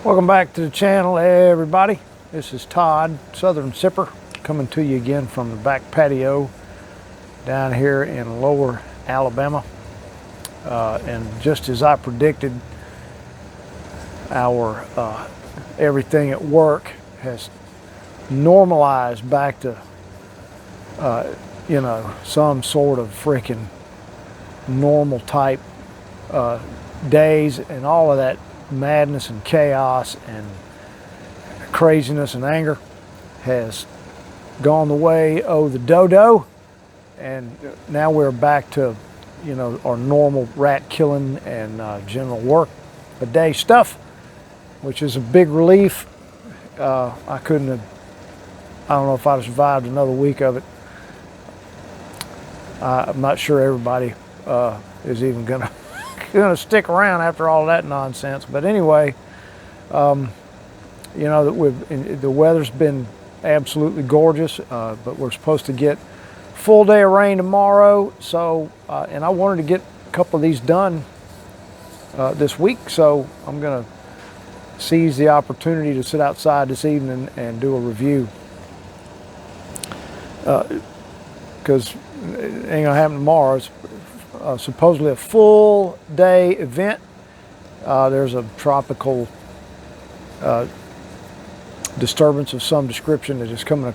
Welcome back to the channel, everybody. This is Todd, Southern Sipper, coming to you again from the back patio down here in Lower Alabama. And just as I predicted, our everything at work has normalized back to some sort of freaking normal type days, and all of that madness and chaos and craziness and anger has gone the way of the dodo, and now we're back to our normal rat killing and general work a day stuff, which is a big relief. I don't know if I'd have survived another week of it. I'm not sure everybody is even gonna stick around after all that nonsense. But anyway, the weather's been absolutely gorgeous, but we're supposed to get full day of rain tomorrow. So, and I wanted to get a couple of these done this week, so I'm gonna seize the opportunity to sit outside this evening and do a review, because it ain't gonna happen tomorrow. It's supposedly a full day event. There's a tropical disturbance of some description that is coming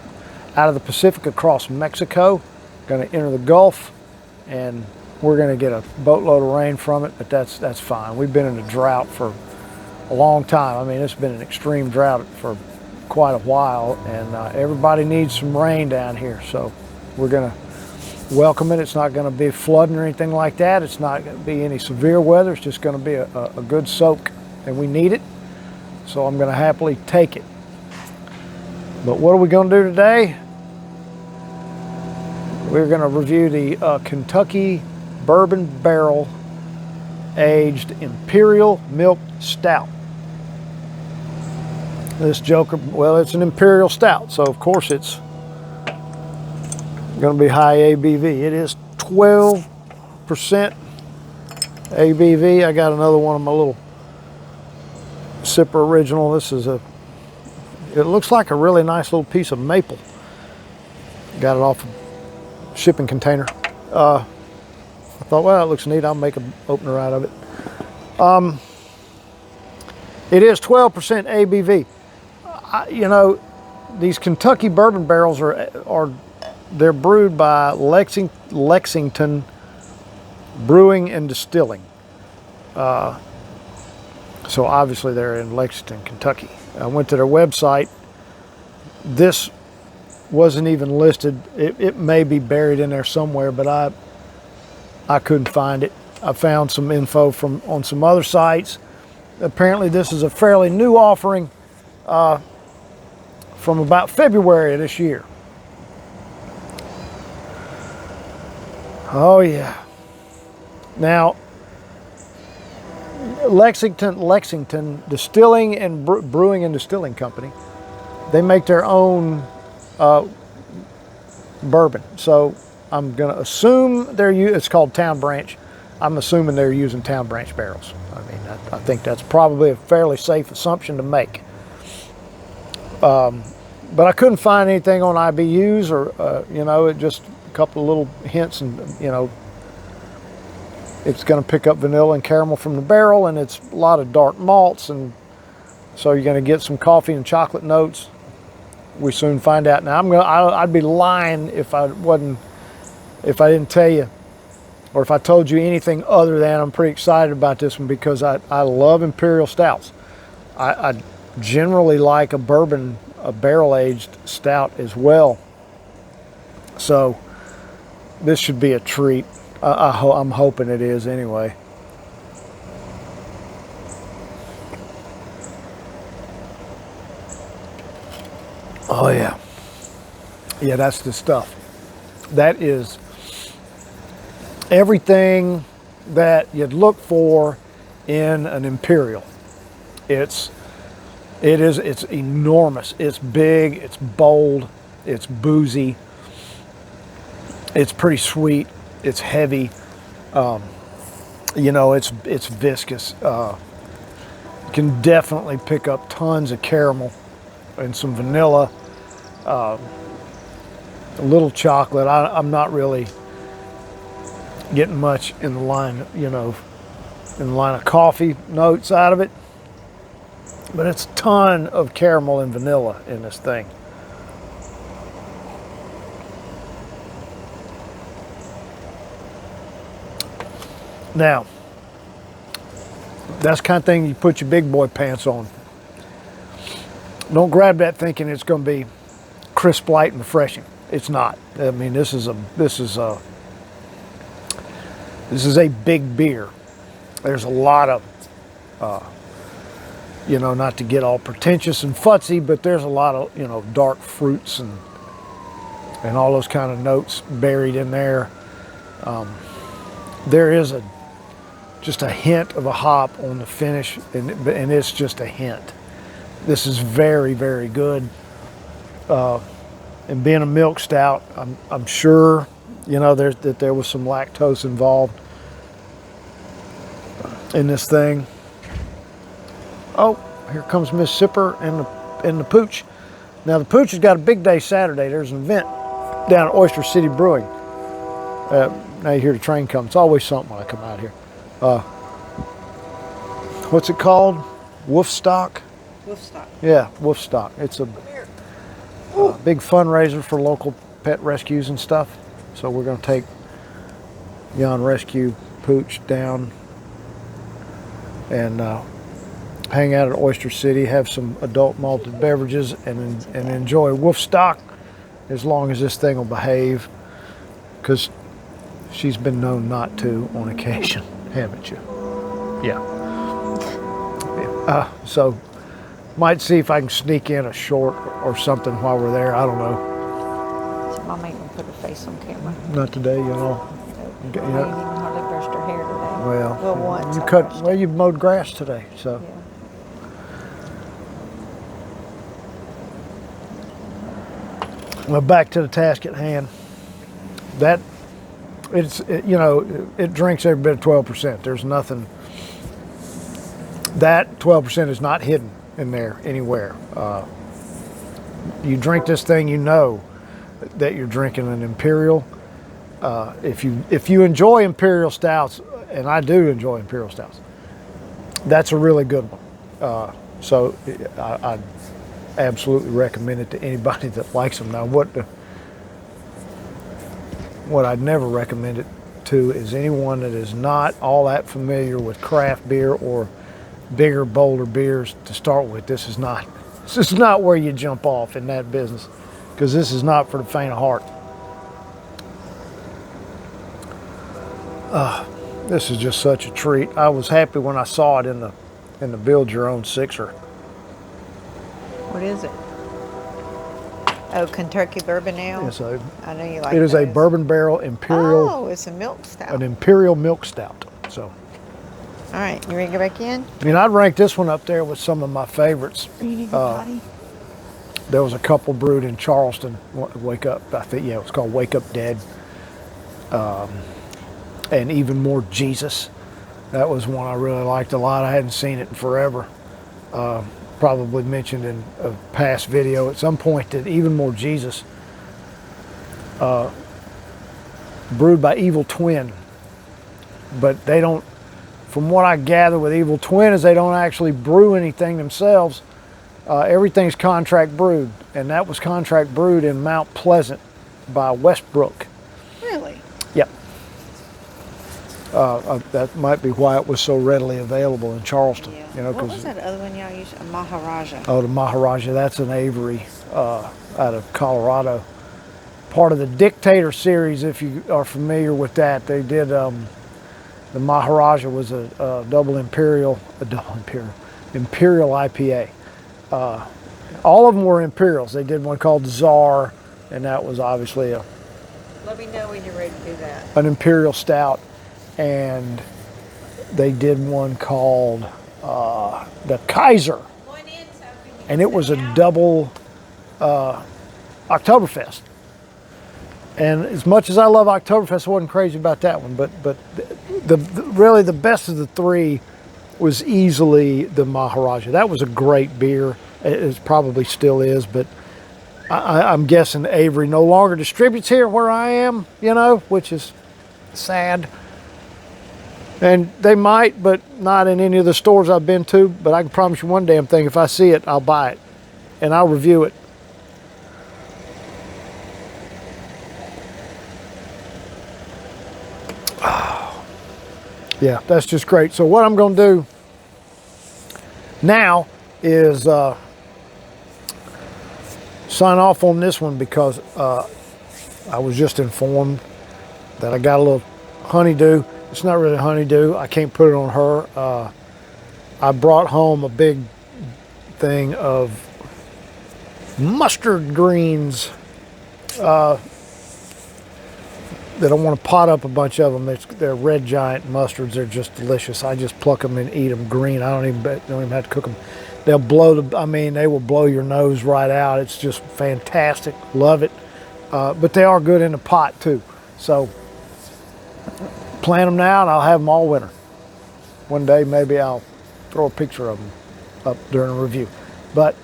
out of the Pacific across Mexico, going to enter the Gulf, and we're going to get a boatload of rain from it, but that's fine. We've been in a drought for a long time. I mean, it's been an extreme drought for quite a while, and everybody needs some rain down here, so we're going to welcome it. It's not going to be flooding or anything like that. It's not going to be any severe weather. It's just going to be a good soak, and we need it, so I'm going to happily take it. But what are we going to do today? We're going to review the Kentucky Bourbon Barrel Aged Imperial Milk Stout. This joker, well, it's an Imperial Stout, so of course it's going to be high ABV. It is 12% ABV. I got another one of my little Sipper Original. This is it looks like a really nice little piece of maple. Got it off a shipping container. I thought, well, it looks neat. I'll make an opener out of it. It is 12% ABV. These Kentucky bourbon barrels they're brewed by Lexington Brewing and Distilling. So obviously they're in Lexington, Kentucky. I went to their website. This wasn't even listed. It may be buried in there somewhere, but I couldn't find it. I found some info on some other sites. Apparently this is a fairly new offering from about February of this year. Oh yeah. Now, Lexington Distilling and Brewing and Distilling Company, they make their own bourbon. So I'm going to assume it's called Town Branch. I'm assuming they're using Town Branch barrels. I mean, I think that's probably a fairly safe assumption to make. But I couldn't find anything on IBUs or, it just a couple of little hints, and it's going to pick up vanilla and caramel from the barrel, and it's a lot of dark malts, and so you're going to get some coffee and chocolate notes. We soon find out. Now I'd be lying if I didn't tell you, or if I told you anything other than I'm pretty excited about this one, because I love Imperial Stouts. I generally like a barrel-aged stout as well. So this should be a treat. I'm hoping it is anyway. Oh yeah. Yeah, that's the stuff. That is everything that you'd look for in an Imperial. It's enormous. It's big, it's bold, it's boozy. It's pretty sweet. It's heavy. It's viscous. You can definitely pick up tons of caramel and some vanilla, a little chocolate. I'm not really getting much in the line, you know, in the line of coffee notes out of it. But it's a ton of caramel and vanilla in this thing. Now, that's the kind of thing you put your big boy pants on. Don't grab that thinking it's going to be crisp, light, and refreshing. It's not. I mean, this is a big beer. There's a lot of, you know, not to get all pretentious and futzy, but there's a lot of, you know, dark fruits and all those kind of notes buried in there. There is just a hint of a hop on the finish, and it's just a hint. This is very, very good. And being a milk stout, I'm sure, you know, that there was some lactose involved in this thing. Oh, here comes Miss Sipper and the Pooch. Now the Pooch has got a big day Saturday. There's an event down at Oyster City Brewing. Now you hear the train come. It's always something when I come out here. What's it called? Wolfstock? Wolfstock. Yeah, Wolfstock. It's a big fundraiser for local pet rescues and stuff. So we're going to take Jan Rescue Pooch down and hang out at Oyster City, have some adult malted beverages, and enjoy Wolfstock as long as this thing will behave, because she's been known not to on occasion, haven't you? Yeah. So might see if I can sneak in a short or something while we're there. I don't know. So Mama even put her face on camera. Not today, you know. I didn't even hardly brushed her hair today. Well, once you I cut. brushed Well, it. you mowed grass today, so. Yeah. Well, back to the task at hand. You know, it drinks every bit of 12%. There's nothing. That 12% is not hidden in there anywhere. You drink this thing, you know that you're drinking an imperial. If you enjoy imperial stouts, and I do enjoy imperial stouts, that's a really good one. So I absolutely recommend it to anybody that likes them. Now, what I'd never recommend it to is anyone that is not all that familiar with craft beer or bigger, bolder beers to start with. This is not where you jump off in that business, because this is not for the faint of heart. This is just such a treat. I was happy when I saw it in the Build Your Own Sixer. What is it? Oh, Kentucky Bourbon Ale? Yes, I know you like it is a those. bourbon barrel imperial. Oh, it's a milk stout. An imperial milk stout. So, All right, you ready to go back in? I mean, I'd rank this one up there with some of my favorites. You need your potty? There was a couple brewed in Charleston. Wake Up, I think, yeah, it was called Wake Up Dead. And Even More Jesus. That was one I really liked a lot. I hadn't seen it in forever. Probably mentioned in a past video at some point that Even More Jesus, brewed by Evil Twin, but they don't, from what I gather with Evil Twin, is they don't actually brew anything themselves. Everything's contract brewed, and that was contract brewed in Mount Pleasant by Westbrook. Really? Yep. That might be why it was so readily available in Charleston. Yeah. You know, What was that other one y'all used? A Maharaja. Oh, the Maharaja, that's an Avery out of Colorado. Part of the Dictator series, if you are familiar with that. They did, the Maharaja was a imperial IPA. All of them were imperials. They did one called Czar, and that was obviously Let me know when you're ready to do that. an imperial stout. And they did one called the Kaiser, and it was a double Oktoberfest. And as much as I love Oktoberfest, I wasn't crazy about that one. But really the best of the three was easily the Maharaja. That was a great beer. It probably still is, but I'm guessing Avery no longer distributes here where I am, you know, which is sad. And they might, but not in any of the stores I've been to. But I can promise you one damn thing, if I see it, I'll buy it. And I'll review it. Oh, yeah, that's just great. So what I'm going to do now is sign off on this one, because I was just informed that I got a little honeydew. It's not really honeydew. I can't put it on her. I brought home a big thing of mustard greens that I want to pot up a bunch of them. They're red giant mustards. They're just delicious. I just pluck them and eat them green. I don't even have to cook them. They'll they will blow your nose right out. It's just fantastic. Love it. But they are good in the pot too. So plant them now, and I'll have them all winter. One day maybe I'll throw a picture of them up during a review. But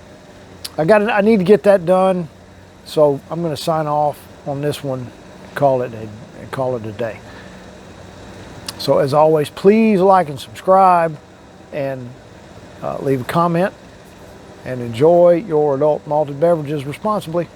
I need to get that done. So I'm going to sign off on this one, call it a day. So as always, please like and subscribe, and leave a comment, and enjoy your adult malted beverages responsibly.